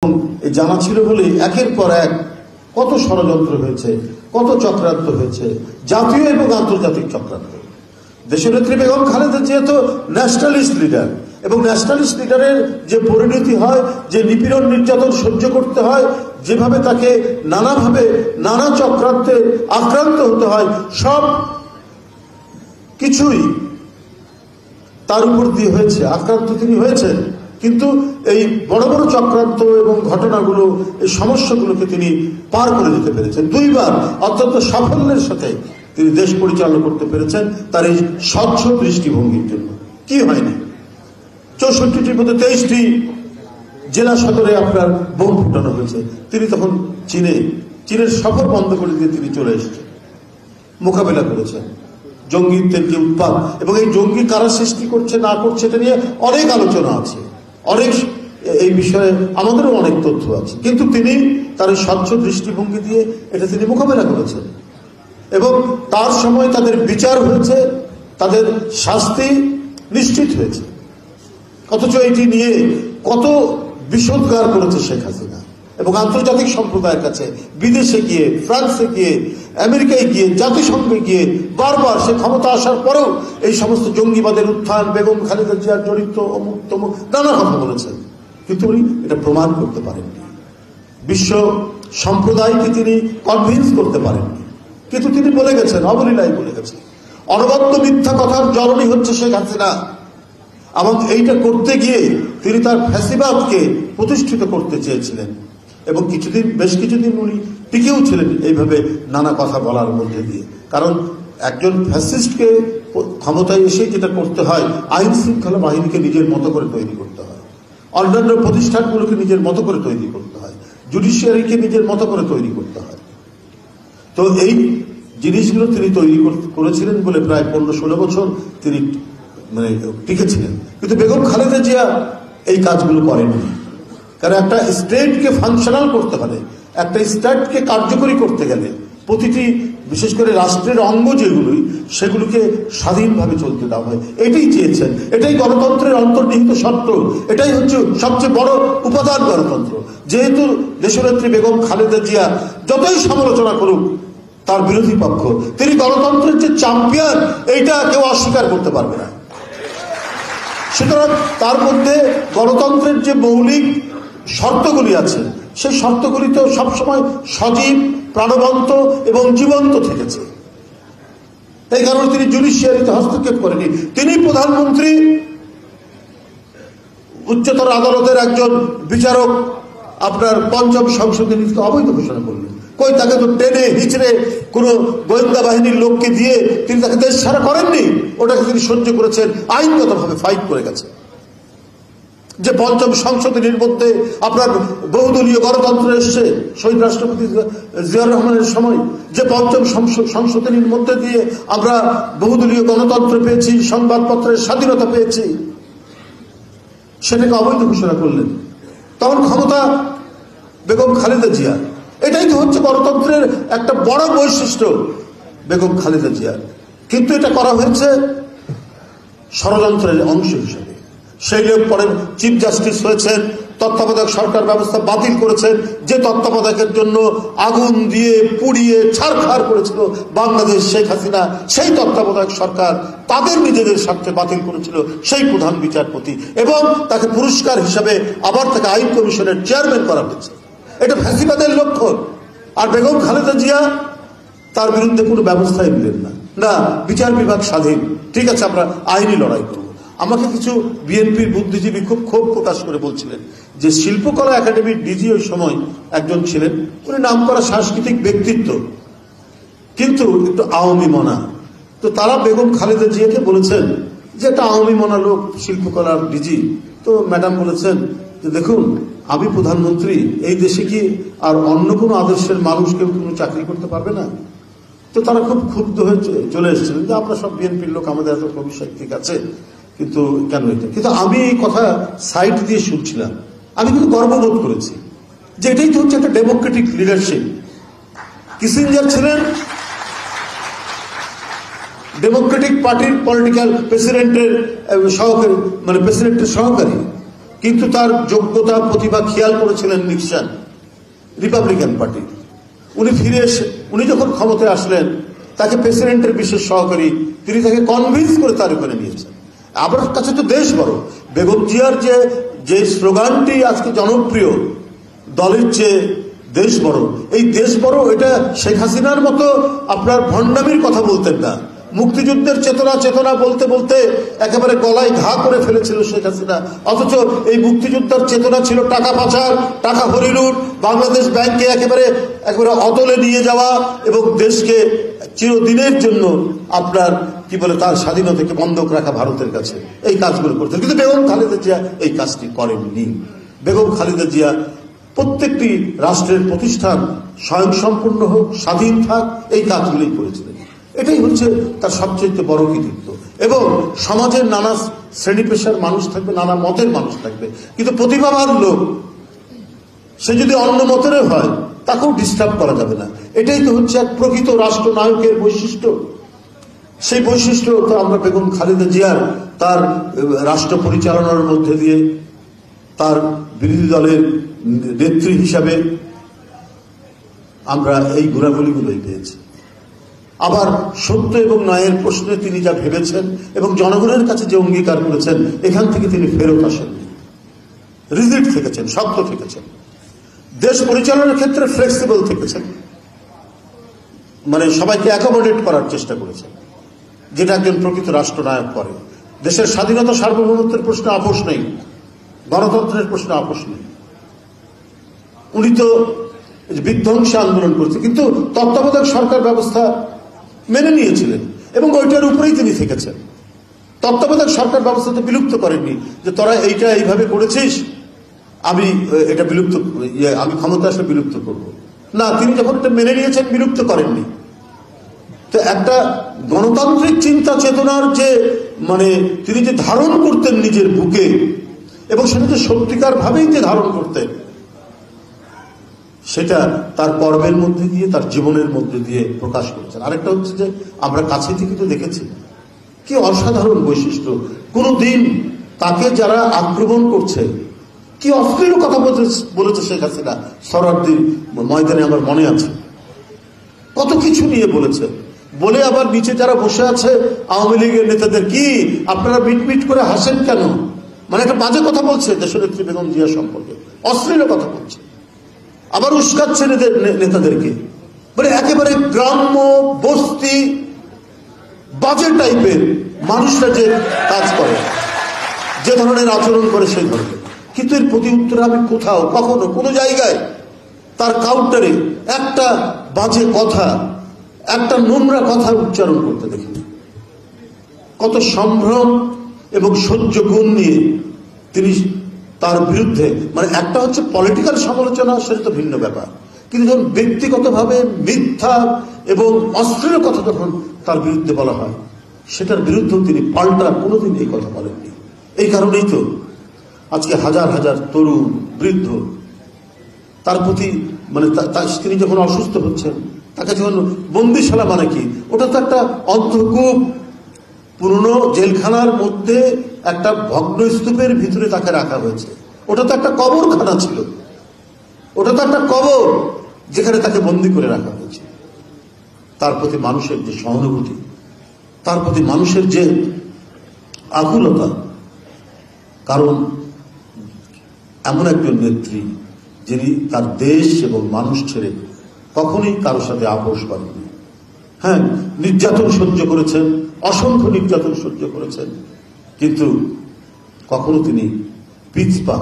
জানা ছিল বলে একের পর এক কত ষড়যন্ত্র হয়েছে, কত চক্রান্ত হয়েছে, জাতীয় এবং আন্তর্জাতিক চক্রান্ত। দেশনেত্রী বেগম খালেদা জিয়া তো ন্যাশনালিস্ট লিডার, এবং ন্যাশনালিস্ট লিডারের যে পরিণতি হয়, যে নিপীড়ন নির্যাতন সহ্য করতে হয়, যেভাবে তাকে নানাভাবে নানা চক্রান্তে আক্রান্ত হতে হয়, সব কিছুই তার উপর দিয়ে হয়েছে, আক্রান্ত তিনি হয়েছেন। কিন্তু এই বড় বড় চক্রান্ত এবং ঘটনাগুলো, এই সমস্যাগুলোকে তিনি পার করে দিতে পেরেছেন। দুইবার অত্যন্ত সাফল্যের সাথে তিনি দেশ পরিচালনা করতে পেরেছেন তার এই স্বচ্ছ দৃষ্টিভঙ্গির জন্য। কি হয়নি? 64টির মধ্যে 23টি জেলা সদরে আপনার বোম ফুটানো হয়েছে। তিনি তখন চীনের সফর বন্ধ করে দিয়ে তিনি চলে এসেছেন, মোকাবেলা করেছেন জঙ্গিত্বের যে উৎপাত, এবং এই জঙ্গি কারা সৃষ্টি করছে না করছে এটা নিয়ে অনেক আলোচনা আছে, অনেক এই বিষয়ে আমাদেরও অনেক তথ্য আছে। কিন্তু তিনি তার এই স্বচ্ছ দৃষ্টিভঙ্গি দিয়ে এটা তিনি মোকাবেলা করেছেন, এবং তার সময় তাদের বিচার হয়েছে, তাদের শাস্তি নিশ্চিত হয়েছে। অথচ এটি নিয়ে কত বিষোদ্গার করেছে শেখ হাসিনা, এবং আন্তর্জাতিক সম্প্রদায়ের কাছে বিদেশে গিয়ে, ফ্রান্সে গিয়ে, আমেরিকায় গিয়ে, জাতিসংঘে গিয়ে বারবার সে ক্ষমতা আসার পরেও এই সমস্ত জঙ্গিবাদের উত্থান, বেগম খালেদা জিয়ার চরিত্র, অমুক তমুক নানা কথা বলেছেন, কিন্তু উনি এটা প্রমাণ করতে পারেননি। বিশ্ব সম্প্রদায়কে তিনি কনভিন্স করতে পারেননি, কিন্তু তিনি বলে গেছেন, অবলীলায় বলে গেছেন। অনবদ্য মিথ্যা কথার জননী হচ্ছে শেখ হাসিনা, এবং এইটা করতে গিয়ে তিনি তার ফ্যাসিবাদকে প্রতিষ্ঠিত করতে চেয়েছিলেন, এবং বেশ কিছুদিন উনি টিকেও ছিলেন এইভাবে নানা কথা বলার মধ্যে দিয়ে। কারণ একজন ফ্যাসিস্টকে ক্ষমতায় এসে যেটা করতে হয়, আইন শৃঙ্খলা বাহিনীকে নিজের মতো করে তৈরি করতে হয়, অন্যান্য প্রতিষ্ঠানগুলোকে নিজের মতো করে তৈরি করতে হয়, জুডিশিয়ারিকে নিজের মতো করে তৈরি করতে হয়। তো এই জিনিসগুলো তিনি তৈরি করেছিলেন বলে প্রায় 15-16 বছর তিনি টিকেছিলেন। কিন্তু বেগম খালেদা জিয়া এই কাজগুলো করেননি। কারণ একটা স্টেটকে ফাংশনাল করতে হলে, একটা স্টেটকে কার্যকরী করতে গেলে প্রতিটি, বিশেষ করে রাষ্ট্রের অঙ্গ যেগুলোই, সেগুলোকে স্বাধীনভাবে চলতে দেওয়া হয়। এটাই চেয়েছেন, এটাই গণতন্ত্রের অন্তর্নিহিত শর্ত, এটাই হচ্ছে সবচেয়ে বড় উপাদান গণতন্ত্র। যেহেতু দেশনেত্রী বেগম খালেদা জিয়া যতই সমালোচনা করুক তার বিরোধী পক্ষ, তিনি গণতন্ত্রের যে চ্যাম্পিয়ন, এইটা কেউ অস্বীকার করতে পারবে না। সুতরাং তার মধ্যে গণতন্ত্রের যে মৌলিক শর্তগুলি আছে, সেই শর্তগুলি তো সবসময় সজীব, প্রাণবন্ত এবং জীবন্ত থেকেছে। এই কারণে তিনি জুডিশিয়ারিতে হস্তক্ষেপ করেনি। তিনি প্রধানমন্ত্রী, উচ্চতর আদালতের একজন বিচারক আপনার ৫ম সংসদে নিজেকে অবৈধ ঘোষণা করলেন। কই, তাকে তো টেনে হিচড়ে কোনো গোয়েন্দা বাহিনীর লোককে দিয়ে তিনি তাকে দেশ ছাড়া করেননি। ওটাকে তিনি সহ্য করেছেন, আইনগতভাবে ফাইট করে গেছেন। যে ৫ম সংশোধনীর মধ্যে আপনার বহুদলীয় গণতন্ত্র এসছে শহীদ রাষ্ট্রপতি জিয়াউর রহমানের সময়, যে ৫ম সংশোধনীর মধ্যে দিয়ে আমরা বহুদলীয় গণতন্ত্র পেয়েছি, সংবাদপত্রের স্বাধীনতা পেয়েছি, সেটাকে অবৈধ ঘোষণা করলেন। তখন ক্ষমতা বেগম খালেদা জিয়া। এটাই তো হচ্ছে গণতন্ত্রের একটা বড় বৈশিষ্ট্য বেগম খালেদা জিয়ার। কিন্তু এটা করা হয়েছে ষড়যন্ত্রের অংশ হিসেবে। সেই লোক পরে চিফ জাস্টিস হয়েছেন, তত্ত্বাবধায়ক সরকার ব্যবস্থা বাতিল করেছেন, যে তত্ত্বাবধায়কের জন্য আগুন দিয়ে পুড়িয়ে ছারখার করেছিল বাংলাদেশ শেখ হাসিনা, সেই তত্ত্বাবধায়ক সরকার তাদের নিজেদের স্বার্থে বাতিল করেছিল সেই প্রধান বিচারপতি, এবং তাকে পুরস্কার হিসাবে আবার তাকে আইন কমিশনের চেয়ারম্যান করা হয়েছে। এটা ফ্যাসিবাদের লক্ষণ। আর বেগম খালেদা জিয়া তার বিরুদ্ধে কোনো ব্যবস্থাই নিলেন না। না, বিচার বিভাগ স্বাধীন, ঠিক আছে, আমরা আইনি লড়াই করব। আমাকে কিছু বিএনপির বুদ্ধিজীবী খুব ক্ষোভ প্রকাশ করে বলছিলেন যে শিল্পকলা একাডেমির ডিজি ওই সময় একজন ছিলেন, উনি নাম করা সাংস্কৃতিক ব্যক্তিত্ব, কিন্তু একটু আওয়ামী মনা। তো তারা বেগম খালেদা জিয়াকে বলেছেন যে একটা আওয়ামী মনা লোক শিল্পকলার ডিজি। তো ম্যাডাম বলেছেন যে দেখুন, আমি প্রধানমন্ত্রী, এই দেশে কি আর অন্য কোনো আদর্শের মানুষ কেউ কোনো চাকরি করতে পারবে না? তো তারা খুব ক্ষুব্ধ হয়ে চলে এসেছিলেন যে আমরা সব বিএনপির লোক, আমাদের এত কবি সাহিত্যিক আছে, কিন্তু কেন এটা? কিন্তু আমি এই কথা সাইড দিয়ে শুনছিলাম, আমি কিন্তু গর্ববোধ করেছি যে এটাই তো হচ্ছে একটা ডেমোক্রেটিক লিডারশিপ। কিসিঞ্জার ছিলেন ডেমোক্রেটিক পার্টির পলিটিক্যাল প্রেসিডেন্টের সহকারী, প্রেসিডেন্টের সহকারী। কিন্তু তার যোগ্যতা প্রতিভা খেয়াল করেছিলেন নিক্সন, রিপাবলিকান পার্টি। উনি ফিরে এসে উনি যখন ক্ষমতায় আসলেন, তাকে প্রেসিডেন্টের বিশেষ সহকারী, তিনি তাকে কনভিন্স করে তার ওখানে নিয়েছেন। আমার কাছে তো দেশ বড়, বেগম জিয়ার যে স্লোগানটি আজকে জনপ্রিয়, দলের চেয়ে দেশ বড়, এই দেশ বড়, এটা শেখ হাসিনার মতো আপনার ভণ্ডামির কথা বলতেন না। মুক্তিযুদ্ধের চেতনা বলতে বলতে একেবারে গলায় ঘা করে ফেলেছিল শেখ হাসিনা, অথচ এই মুক্তিযুদ্ধের চেতনা ছিল টাকা পাচার, টাকা হরিলুট, বাংলাদেশ ব্যাংকে একেবারে অতলে নিয়ে যাওয়া এবং দেশকে চিরদিনের জন্য আপনার কি বলে তার স্বাধীনতাকে বন্ধক রাখা ভারতের কাছে, এই কাজগুলো করতেন। কিন্তু বেগম খালেদা জিয়া এই কাজটি করেননি। বেগম খালেদা জিয়া প্রত্যেকটি রাষ্ট্রের প্রতিষ্ঠান স্বয়ংসম্পূর্ণ হোক, স্বাধীন থাক, এই কাজগুলোই করেছিলেন। এটাই হচ্ছে তার সবচেয়ে বড় কৃতিত্ব। এবং সমাজের নানা শ্রেণী পেশার মানুষ থাকবে, নানা মতের মানুষ থাকবে, কিন্তু প্রতিভাবান লোক সে যদি অন্য মতের হয় তাকেও ডিস্টার্ব করা যাবে না। এটাই তো হচ্ছে এক প্রকৃত রাষ্ট্রনায়কের বৈশিষ্ট্য। সেই বৈশিষ্ট্য তো আমরা বেগম খালেদা জিয়ার তার রাষ্ট্র পরিচালনার মধ্যে দিয়ে, তার বিরোধী দলের নেত্রী হিসাবে আমরা এই গুণাবলীগুলোই পেয়েছি। আবার সত্য এবং ন্যায়ের প্রশ্নে তিনি যা ভেবেছেন এবং জনগণের কাছে যে অঙ্গীকার করেছেন, এখান থেকে তিনি ফেরত আসেননি, রিজিড থেকেছেন, শক্ত থেকেছেন। দেশ পরিচালনার ক্ষেত্রে ফ্লেক্সিবল থেকেছেন, মানে সবাইকে অ্যাকোমোডেট করার চেষ্টা করেছেন, যেটা একজন প্রকৃত রাষ্ট্রনায়ক করে। দেশের স্বাধীনতা সার্বভৌমত্বের প্রশ্নে আপোষ নেই, গণতন্ত্রের প্রশ্নে আপোষ নেই। উনি তো বিধ্বংসী আন্দোলন করেছে, কিন্তু তত্ত্বাবধায়ক সরকার ব্যবস্থা মেনে নিয়েছিলেন এবং ওইটার উপরেই তিনি থেকেছেন। তত্ত্বাবধায়ক সরকার ব্যবস্থা তো বিলুপ্ত করেননি যে তোরা এইটা এইভাবে করেছিস, আমি এটা বিলুপ্ত, আমি ক্ষমতা আসলে বিলুপ্ত করব না। তিনি যখন এটা মেনে নিয়েছেন, বিলুপ্ত করেননি। তো একটা গণতান্ত্রিক চিন্তা চেতনার যে মানে তিনি যে ধারণ করতেন নিজের বুকে, এবং সেটা যে সত্যিকার ভাবেই যে ধারণ করতেন, সেটা তার কর্মের মধ্যে দিয়ে, তার জীবনের মধ্যে দিয়ে প্রকাশ করেছেন। আরেকটা হচ্ছে যে আমরা কাছে থেকে তো দেখেছি কি অসাধারণ বৈশিষ্ট্য। কোনদিন তাকে যারা আক্রমণ করছে, কি অশ্লীল কথা বলেছে শেখ হাসিনা সরারদির ময়দানে, আমার মনে আছে কত কিছু নিয়ে বলেছে। বলে আবার নিচে যারা বসে আছে আওয়ামী লীগের নেতাদের, কি আপনারা মিটমিট করে হাসেন কেন, মানে একটা বাজে কথা বলছে দেশনেত্রী বেগম জিয়া সম্পর্কে, অশ্লীল কথা বলছে। আবার উস্কাচ্ছে নেতাদেরকে, মানে একেবারে গ্রাম্য বস্তি বাজে টাইপের মানুষরা যে কাজ করে, যে ধরনের আচরণ করে সেই ধরনের। কিন্তু এর প্রতি উত্তরে আমি কোথাও কখনো কোনো জায়গায় তার কাউন্টারে একটা বাজে কথা, একটা নোংরা কথা উচ্চারণ করতে দেখি। কত সম্ভ্রম এবং সহ্য গুণ নিয়ে তিনি তার বিরুদ্ধে, মানে একটা হচ্ছে পলিটিক্যাল সমালোচনা, সেটা তো ভিন্ন ব্যাপার, কিন্তু যখন ব্যক্তিগতভাবে মিথ্যা এবং অশ্লীল কথা যখন তার বিরুদ্ধে বলা হয়, সেটার বিরুদ্ধেও তিনি পাল্টা কোনোদিন এই কথা বলেননি। এই কারণেই তো আজকে হাজার হাজার তরুণ বৃদ্ধ তার প্রতি, মানে তিনি যখন অসুস্থ হচ্ছেন, তাকে যখন বন্দিশালা, মানে কি, ওটা তো একটা অন্ধকূপ, পুরনো জেলখানার মধ্যে একটা ভগ্ন স্তূপের ভিতরে তাকে রাখা হয়েছে। ওটা তো একটা কবরখানা ছিল, ওটা তো একটা কবর যেখানে তাকে বন্দী করে রাখা হয়েছে। তার প্রতি মানুষের যে সহানুভূতি, তার প্রতি মানুষের যে আকুলতা, কারণ এমন একজন নেত্রী যিনি তার দেশ এবং মানুষ ছেড়ে কখনোই কারোর সাথে আপোষ করেননি। হ্যাঁ, নির্যাতন সহ্য করেছেন, অসংখ্য নির্যাতন সহ্য করেছেন, কিন্তু কখনো তিনি পিছপা